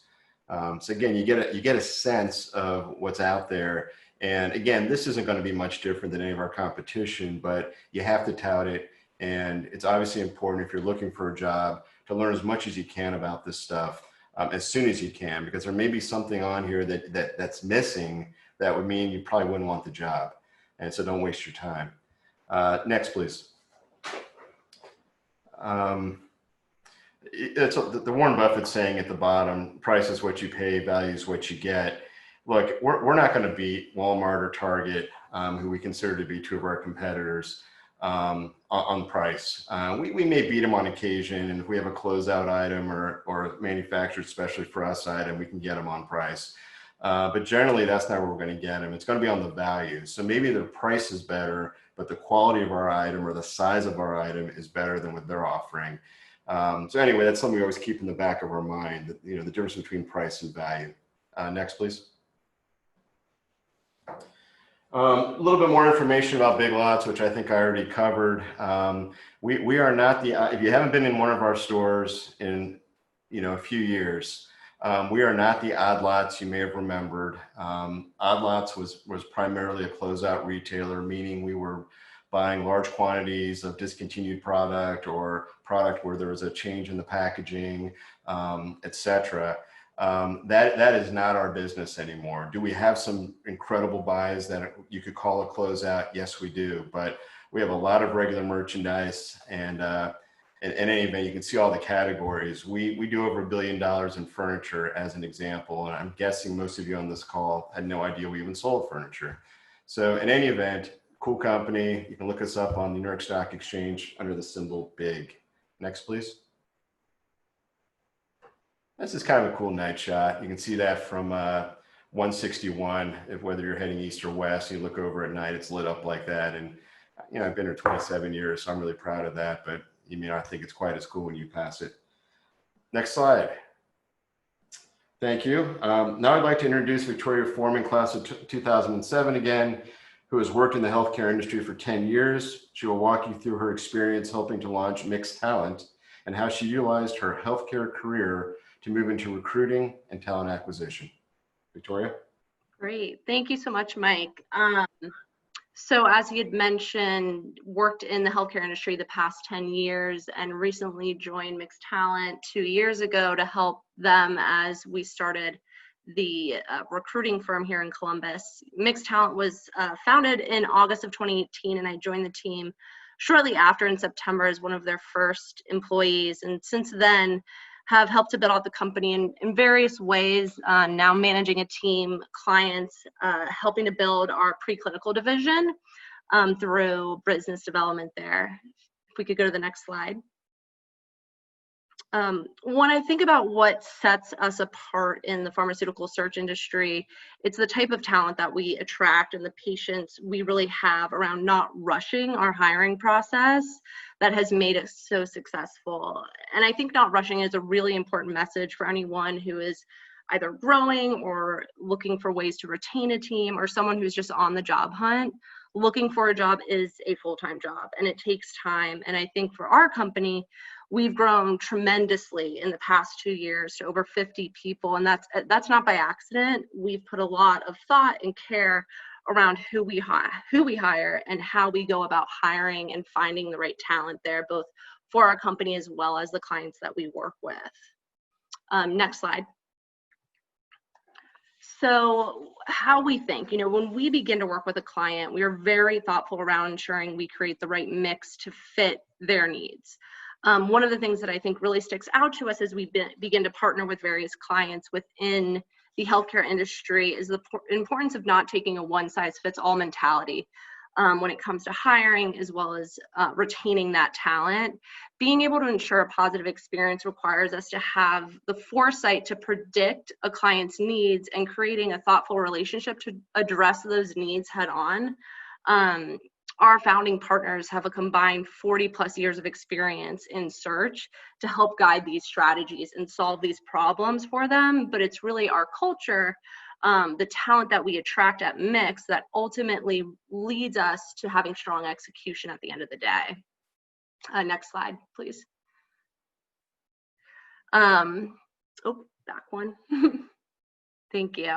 So again, you get a sense of what's out there. And again, this isn't going to be much different than any of our competition, but you have to tout it. And it's obviously important if you're looking for a job to learn as much as you can about this stuff as soon as you can, because there may be something on here that's missing that would mean you probably wouldn't want the job. And so don't waste your time. Next, please. It's the Warren Buffett saying at the bottom, price is what you pay, value is what you get. Look, we're not going to beat Walmart or Target, who we consider to be two of our competitors, on price. We may beat them on occasion, and if we have a closeout item or a manufactured especially for us item, we can get them on price. But generally, that's not where we're going to get them. It's going to be on the value. So maybe the price is better, but the quality of our item or the size of our item is better than what they're offering. So anyway, that's something we always keep in the back of our mind, that, you know, the difference between price and value. Next, please. A little bit more information about Big Lots, which I think I already covered. We are not if you haven't been in one of our stores in, you know, a few years, we are not the Odd Lots you may have remembered. Odd Lots was primarily a closeout retailer, meaning we were buying large quantities of discontinued product or product where there was a change in the packaging, etc. That is not our business anymore. Do we have some incredible buys that you could call a closeout? Yes, we do. But we have a lot of regular merchandise, and in any event, you can see all the categories. We do over $1 billion in furniture, as an example, and I'm guessing most of you on this call had no idea we even sold furniture. So in any event, cool company. You can look us up on the New York Stock Exchange under the symbol BIG. Next, please. This is kind of a cool night shot. You can see that from 161. If whether you're heading east or west, you look over at night, it's lit up like that. And I've been here 27 years, so I'm really proud of that. But I think it's quite as cool when you pass it. Next slide. Thank you. Now I'd like to introduce Victoria Foreman, class of 2007 again, who has worked in the healthcare industry for 10 years. She will walk you through her experience helping to launch Mixed Talent and how she utilized her healthcare career to move into recruiting and talent acquisition. Victoria? Great. Thank you so much, Mike. So as you had mentioned, worked in the healthcare industry the past 10 years and recently joined Mixed Talent 2 years ago to help them as we started the recruiting firm here in Columbus. Mixed Talent was founded in August of 2018, and I joined the team shortly after in September as one of their first employees. And since then, have helped to build out the company in various ways, now managing a team, clients, helping to build our preclinical division through business development there. If we could go to the next slide. When I think about what sets us apart in the pharmaceutical search industry, it's the type of talent that we attract and the patience we really have around not rushing our hiring process that has made us so successful. And I think not rushing is a really important message for anyone who is either growing or looking for ways to retain a team, or someone who's just on the job hunt. Looking for a job is a full-time job and it takes time. And I think for our company, we've grown tremendously in the past 2 years to over 50 people, and that's not by accident. We've put a lot of thought and care around who we hire and how we go about hiring and finding the right talent there, both for our company as well as the clients that we work with. Next slide. So how we think, when we begin to work with a client, we are very thoughtful around ensuring we create the right mix to fit their needs. One of the things that I think really sticks out to us as we begin to partner with various clients within the healthcare industry is the importance of not taking a one-size-fits-all mentality when it comes to hiring as well as retaining that talent. Being able to ensure a positive experience requires us to have the foresight to predict a client's needs and creating a thoughtful relationship to address those needs head on. Our founding partners have a combined 40 plus years of experience in search to help guide these strategies and solve these problems for them. But it's really our culture, the talent that we attract at Mix, that ultimately leads us to having strong execution at the end of the day. Next slide, please. Back one. Thank you.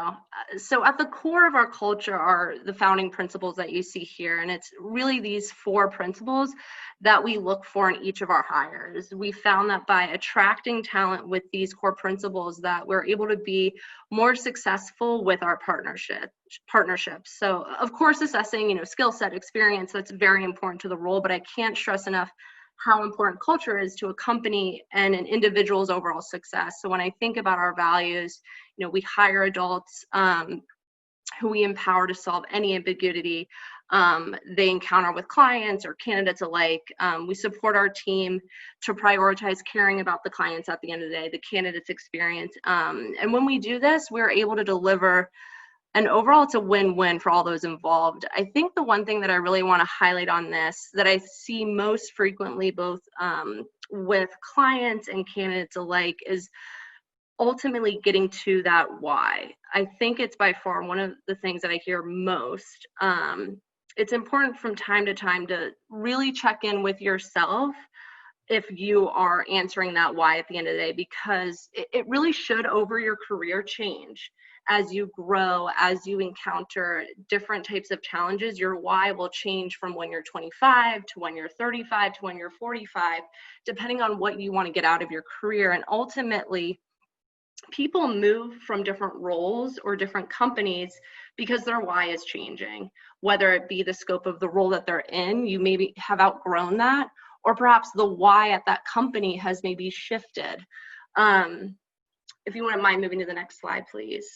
So at the core of our culture are the founding principles that you see here, and it's really these 4 principles that we look for in each of our hires. We found that by attracting talent with these core principles that we're able to be more successful with our partnerships. So of course, assessing, skill set, experience, that's very important to the role, but I can't stress enough how important culture is to a company and an individual's overall success. So when I think about our values, we hire adults who we empower to solve any ambiguity they encounter with clients or candidates alike. We support our team to prioritize caring about the clients at the end of the day, the candidate's experience. And when we do this, we're able to deliver, and overall, it's a win-win for all those involved. I think the one thing that I really want to highlight on this that I see most frequently, both with clients and candidates alike, is ultimately getting to that why. I think it's by far one of the things that I hear most. It's important from time to time to really check in with yourself if you are answering that why at the end of the day, because it really should over your career change. As you grow, as you encounter different types of challenges, your why will change from when you're 25 to when you're 35 to when you're 45, depending on what you want to get out of your career. And ultimately, people move from different roles or different companies because their why is changing, whether it be the scope of the role that they're in, you maybe have outgrown that, or perhaps the why at that company has maybe shifted. If you wouldn't mind moving to the next slide, please.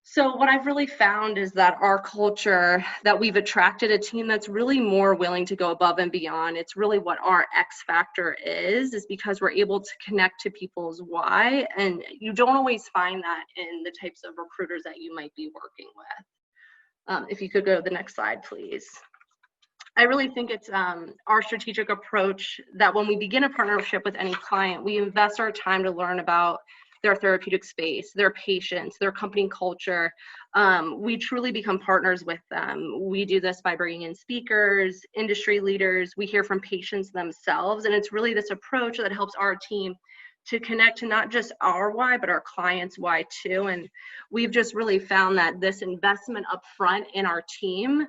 So what I've really found is that our culture, that we've attracted a team that's really more willing to go above and beyond. It's really what our X factor is because we're able to connect to people's why. And you don't always find that in the types of recruiters that you might be working with. If you could go to the next slide, please. I really think it's our strategic approach that when we begin a partnership with any client, we invest our time to learn about their therapeutic space, their patients, their company culture. We truly become partners with them. We do this by bringing in speakers, industry leaders. We hear from patients themselves. And it's really this approach that helps our team to connect to not just our why, but our clients' why too. And we've just really found that this investment up front in our team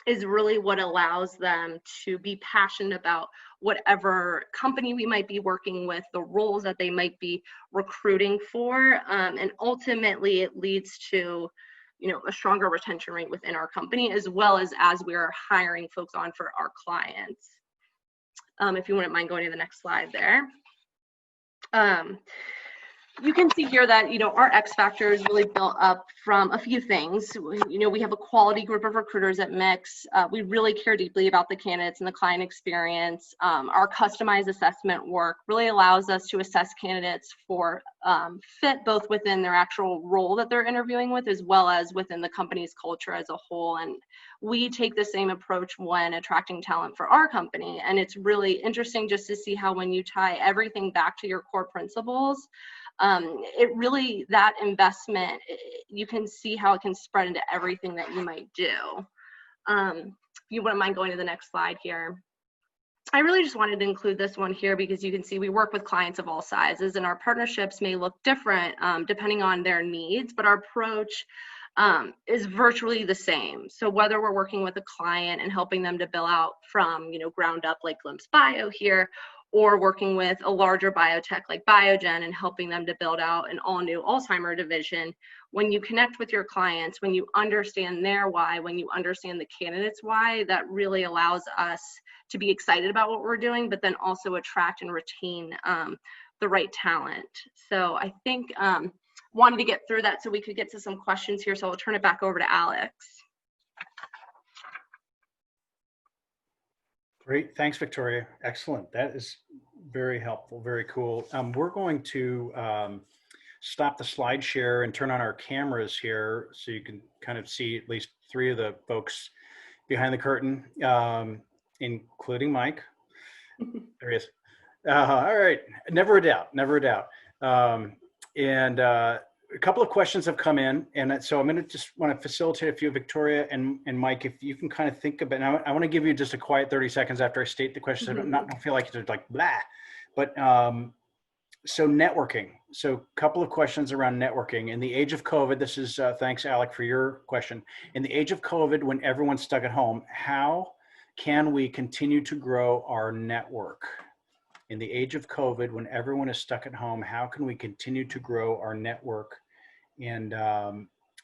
is really what allows them to be passionate about whatever company we might be working with, the roles that they might be recruiting for. And ultimately it leads to, a stronger retention rate within our company, as well as we are hiring folks on for our clients. If you wouldn't mind going to the next slide there. You can see here that, our X factor is really built up from a few things. We have a quality group of recruiters at Mix. We really care deeply about the candidates and the client experience. Our customized assessment work really allows us to assess candidates for fit, both within their actual role that they're interviewing with, as well as within the company's culture as a whole. And we take the same approach when attracting talent for our company. And it's really interesting just to see how when you tie everything back to your core principles, it really, that investment, you can see how it can spread into everything that you might do. If you wouldn't mind going to the next slide here. I really just wanted to include this one here because you can see we work with clients of all sizes, and our partnerships may look different depending on their needs, but our approach is virtually the same. So whether we're working with a client and helping them to build out from, ground up like Glimpse Bio here, or working with a larger biotech like Biogen and helping them to build out an all-new Alzheimer's division, when you connect with your clients, when you understand their why, when you understand the candidate's why, that really allows us to be excited about what we're doing, but then also attract and retain the right talent. So I think wanted to get through that so we could get to some questions here. So I'll turn it back over to Alex. Great. Thanks, Victoria. Excellent. That is very helpful. Very cool. We're going to stop the slide share and turn on our cameras here so you can kind of see at least three of the folks behind the curtain, including Mike. There he is. All right. Never a doubt. Never a doubt. A couple of questions have come in, and so I'm going to just want to facilitate a few. Victoria and Mike, if you can kind of think about, and I want to give you just a quiet 30 seconds after I state the questions. I don't feel like it's like blah, but so networking. So a couple of questions around networking. In the age of COVID, this is thanks, Alec, for your question. In the age of COVID, when everyone's stuck at home, how can we continue to grow our network? In the age of COVID, when everyone is stuck at home, how can we continue to grow our network? And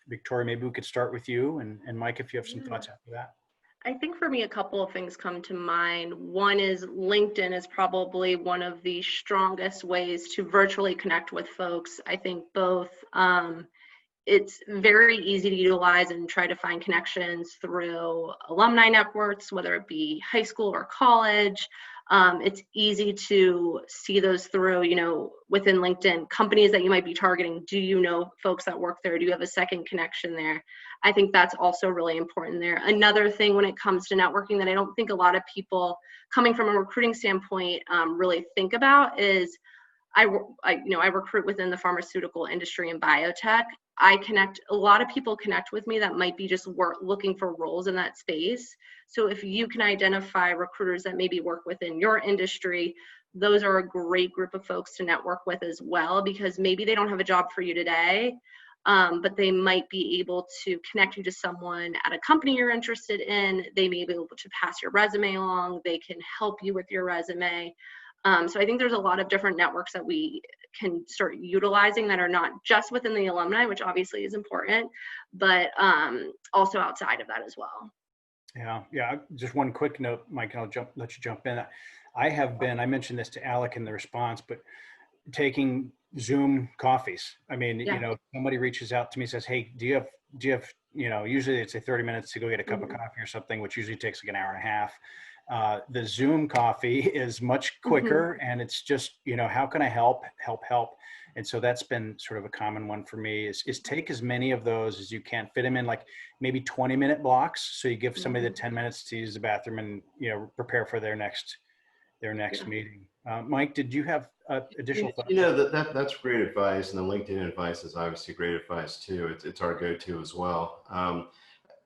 Victoria, maybe we could start with you, and Mike, if you have some thoughts after that. I think for me, a couple of things come to mind. One is LinkedIn is probably one of the strongest ways to virtually connect with folks. I think both it's very easy to utilize and try to find connections through alumni networks, whether it be high school or college. It's easy to see those through, within LinkedIn, companies that you might be targeting. Do you know folks that work there? Do you have a second connection there? I think that's also really important there. Another thing when it comes to networking that I don't think a lot of people coming from a recruiting standpoint really think about is I recruit within the pharmaceutical industry and biotech. A lot of people connect with me that might be just looking for roles in that space. So if you can identify recruiters that maybe work within your industry, those are a great group of folks to network with as well, because maybe they don't have a job for you today, but they might be able to connect you to someone at a company you're interested in. They may be able to pass your resume along. They can help you with your resume. So I think there's a lot of different networks that we can start utilizing that are not just within the alumni, which obviously is important, but also outside of that as well. Yeah. Just one quick note, Mike, and I'll let you jump in. I mentioned this to Alec in the response, but taking Zoom coffees. I mean, somebody reaches out to me and says, hey, do you have, usually it's 30 minutes to go get a cup of coffee or something, which usually takes like an hour and a half. The Zoom coffee is much quicker, and it's just, how can I help? And so that's been sort of a common one for me is take as many of those as you can, fit them in like maybe 20-minute blocks. So you give somebody the 10 minutes to use the bathroom and, prepare for their next meeting. Mike, did you have additional thoughts? That's great advice, and the LinkedIn advice is obviously great advice too. It's our go-to as well.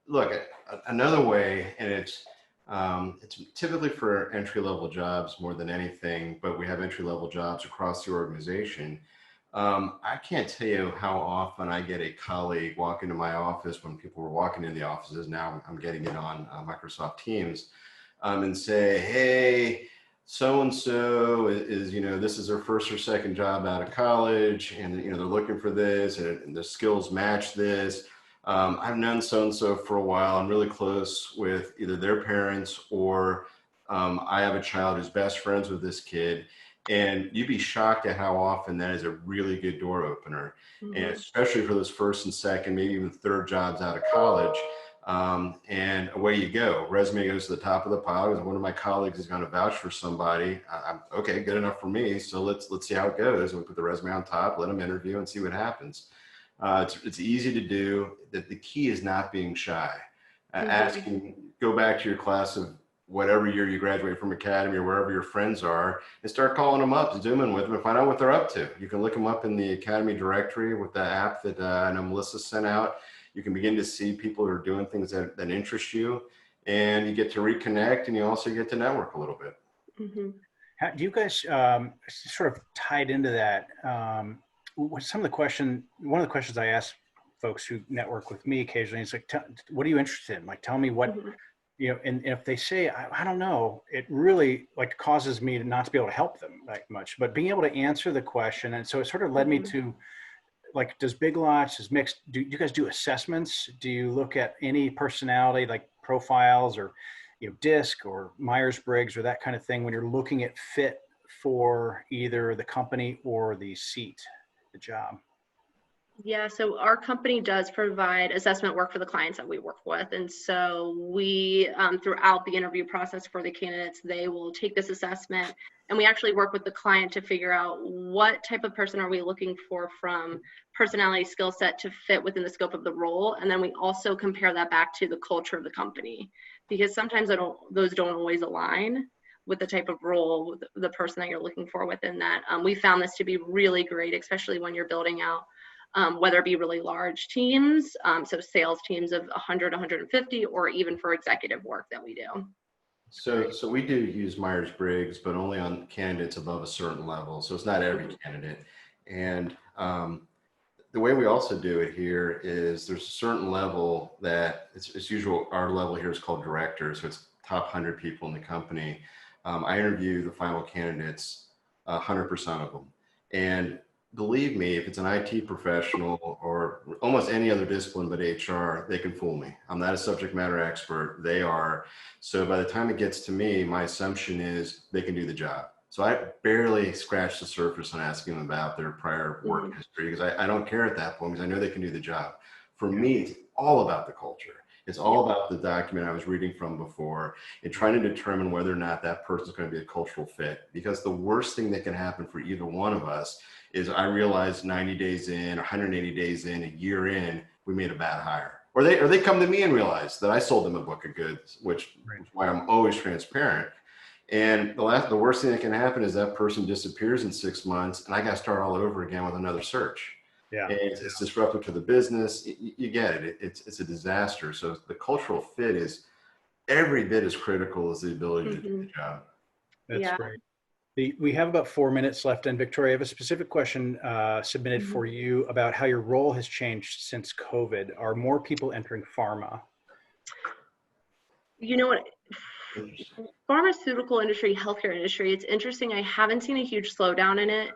Look, another way, and it's typically for entry-level jobs more than anything, but we have entry-level jobs across the organization. I can't tell you how often I get a colleague walk into my office when people were walking into the offices. Now I'm getting it on Microsoft Teams, and say, "Hey, so-and-so is, this is their first or second job out of college, and, they're looking for this, and the skills match this. I've known so-and-so for a while. I'm really close with either their parents or I have a child who's best friends with this kid." And you'd be shocked at how often that is a really good door opener. And especially for those first and second, maybe even third jobs out of college. And away you go. Resume goes to the top of the pile because one of my colleagues is going to vouch for somebody. I'm okay, good enough for me. So let's see how it goes. And we put the resume on top, let them interview and see what happens. It's easy to do. That the key is not being shy. Asking, go back to your class of whatever year you graduate from academy or wherever your friends are, and start calling them up, zooming with them, and find out what they're up to. You can look them up in the academy directory with the app that I know Melissa sent out. You can begin to see people who are doing things that interest you, and you get to reconnect, and you also get to network a little bit. How, do you guys sort of tied into that? One of the questions I ask folks who network with me occasionally is like, what are you interested in? Like, tell me what, and if they say, I don't know, it really like causes me not to be able to help them that much, but being able to answer the question. And so it sort of led me to like, does Big Lots, does Mixed, do you guys do assessments? Do you look at any personality like profiles or, DISC or Myers-Briggs or that kind of thing when you're looking at fit for either the company or the seat, the job? Yeah, so our company does provide assessment work for the clients that we work with. And so we, throughout the interview process for the candidates, they will take this assessment, and we actually work with the client to figure out what type of person are we looking for from personality, skill set to fit within the scope of the role. And then we also compare that back to the culture of the company, because sometimes those don't always align with the type of role, the person that you're looking for within that. We found this to be really great, especially when you're building out whether it be really large teams, so sales teams of 100, 150, or even for executive work that we do. So we do use Myers-Briggs, but only on candidates above a certain level. So it's not every candidate. And the way we also do it here is there's a certain level that it's usual. Our level here is called director. So it's top 100 people in the company. I interview the final candidates, 100% of them. And believe me, if it's an IT professional or almost any other discipline but HR, they can fool me. I'm not a subject matter expert. They are. So by the time it gets to me, my assumption is they can do the job. So I barely scratch the surface on asking them about their prior work history because I don't care at that point because I know they can do the job. For me, it's all about the culture. It's all about the document I was reading from before and trying to determine whether or not that person's going to be a cultural fit. Because the worst thing that can happen for either one of us is I realized 90 days in, 180 days in, a year in, we made a bad hire. Or they come to me and realize that I sold them a book of goods, which is why I'm always transparent. And the worst thing that can happen is that person disappears in 6 months and I got to start all over again with another search. Yeah, and it's disruptive to the business. You get it. It's a disaster. So the cultural fit is every bit as critical as the ability to do the job. That's great. We have about 4 minutes left, and Victoria, I have a specific question submitted for you about how your role has changed since COVID. Are more people entering pharma? You know what? Pharmaceutical industry, healthcare industry, it's interesting. I haven't seen a huge slowdown in it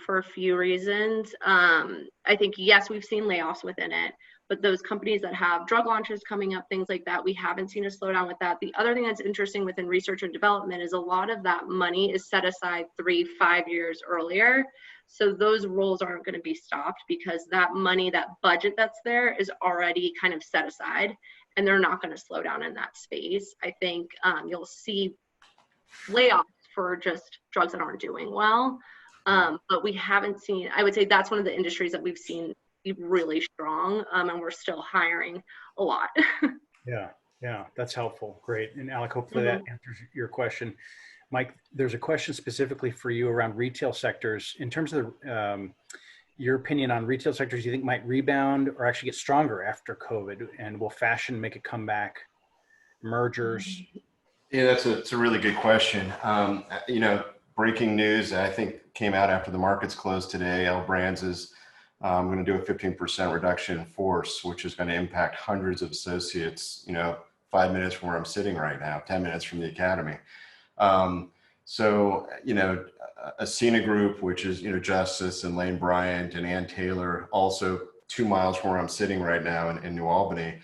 for a few reasons. I think, yes, we've seen layoffs within it, but those companies that have drug launches coming up, things like that, we haven't seen a slowdown with that. The other thing that's interesting within research and development is a lot of that money is set aside 3-5 years earlier. So those roles aren't going to be stopped because that money, that budget that's there is already kind of set aside, and they're not going to slow down in that space. I think you'll see layoffs for just drugs that aren't doing well. But we haven't seen, I would say that's one of the industries that we've seen be really strong, and we're still hiring a lot. Yeah, yeah, that's helpful. Great. And Alec, hopefully that answers your question. Mike, there's a question specifically for you around retail sectors. In terms of your opinion on retail sectors you think might rebound or actually get stronger after COVID, and will fashion make a comeback? Mergers? Yeah, it's a really good question. Breaking news I think came out after the markets closed today. L Brands is going to do a 15% reduction in force, which is going to impact hundreds of associates. 5 minutes from where I'm sitting right now, 10 minutes from the academy. Ascena Group, which is Justice and Lane Bryant and Ann Taylor, also 2 miles from where I'm sitting right now in New Albany.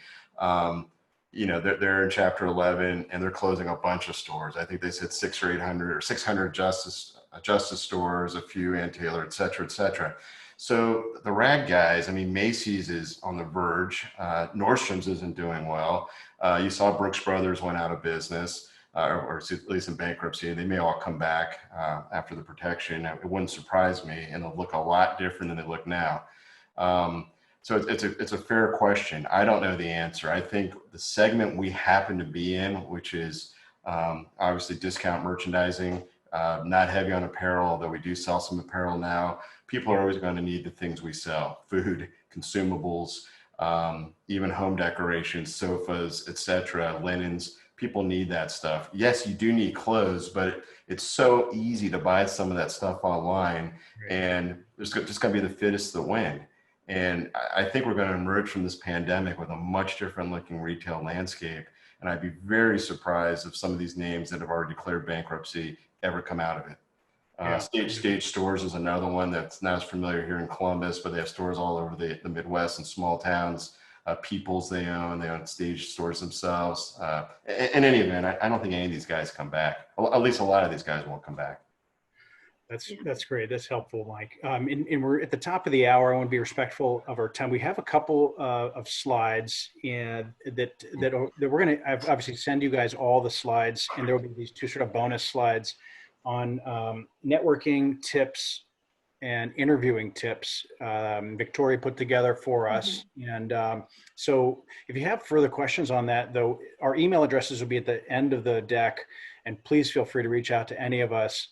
They're in Chapter 11 and they're closing a bunch of stores. I think they said 600 or 800 or 600 Justice stores, a few Ann Taylor, et cetera, et cetera. So the rag guys, Macy's is on the verge. Nordstrom's isn't doing well. You saw Brooks Brothers went out of business, or at least in bankruptcy. They may all come back after the protection. It wouldn't surprise me, and they'll look a lot different than they look now. So it's a fair question. I don't know the answer. I think the segment we happen to be in, which is obviously discount merchandising, not heavy on apparel, although we do sell some apparel now. People are always going to need the things we sell: food, consumables, even home decorations, sofas, etc., linens. People need that stuff. Yes, you do need clothes, but it's so easy to buy some of that stuff online, and there's just going to be the fittest that win. And I think we're going to emerge from this pandemic with a much different looking retail landscape. And I'd be very surprised if some of these names that have already declared bankruptcy ever come out of it. Stage Stores is another one that's not as familiar here in Columbus, but they have stores all over the Midwest and small towns. People's they own Stage Stores themselves. In any event, I don't think any of these guys come back. At least a lot of these guys won't come back. That's great. That's helpful, Mike. And we're at the top of the hour. I want to be respectful of our time. We have a couple of slides that we're going to obviously send you guys all the slides, and there will be these 2 sort of bonus slides on networking tips and interviewing tips. Victoria put together for us. And so if you have further questions on that, though, our email addresses will be at the end of the deck, and please feel free to reach out to any of us.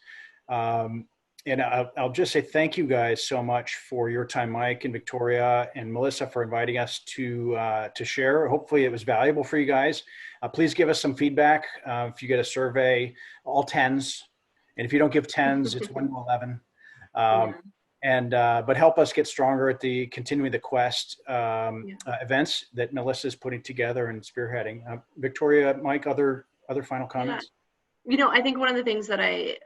And I'll just say thank you guys so much for your time, Mike and Victoria and Melissa, for inviting us to share. Hopefully it was valuable for you guys. Please give us some feedback. If you get a survey, all 10s, and if you don't give 10s, it's 1 to 11. But help us get stronger at the Continuing the Quest events that Melissa is putting together and spearheading. Victoria, Mike, other final comments? I think one of the things that I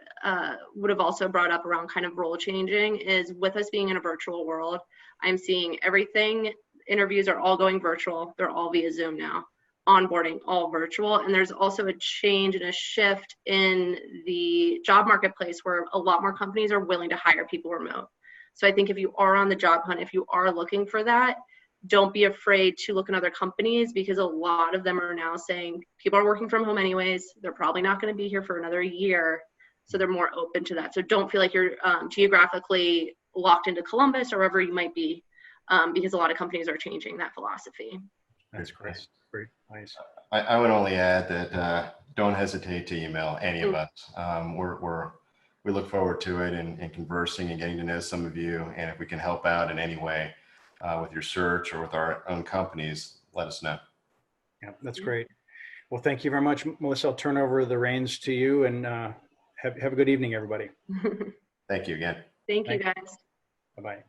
would have also brought up around kind of role changing is, with us being in a virtual world, I'm seeing everything. Interviews are all going virtual. They're all via Zoom now. Onboarding, all virtual. And there's also a change and a shift in the job marketplace where a lot more companies are willing to hire people remote. So I think if you are on the job hunt, if you are looking for that, don't be afraid to look in other companies, because a lot of them are now saying people are working from home anyways. They're probably not going to be here for another year. So they're more open to that. So don't feel like you're geographically locked into Columbus or wherever you might be, because a lot of companies are changing that philosophy. That's great. Great. Nice. I would only add that don't hesitate to email any of us. We look forward to it and conversing and getting to know some of you. And if we can help out in any way with your search or with our own companies, let us know. Yeah, that's great. Well, thank you very much, Melissa. I'll turn over the reins to you, and have a good evening, everybody. Thank you again. Thank you, guys. Bye-bye.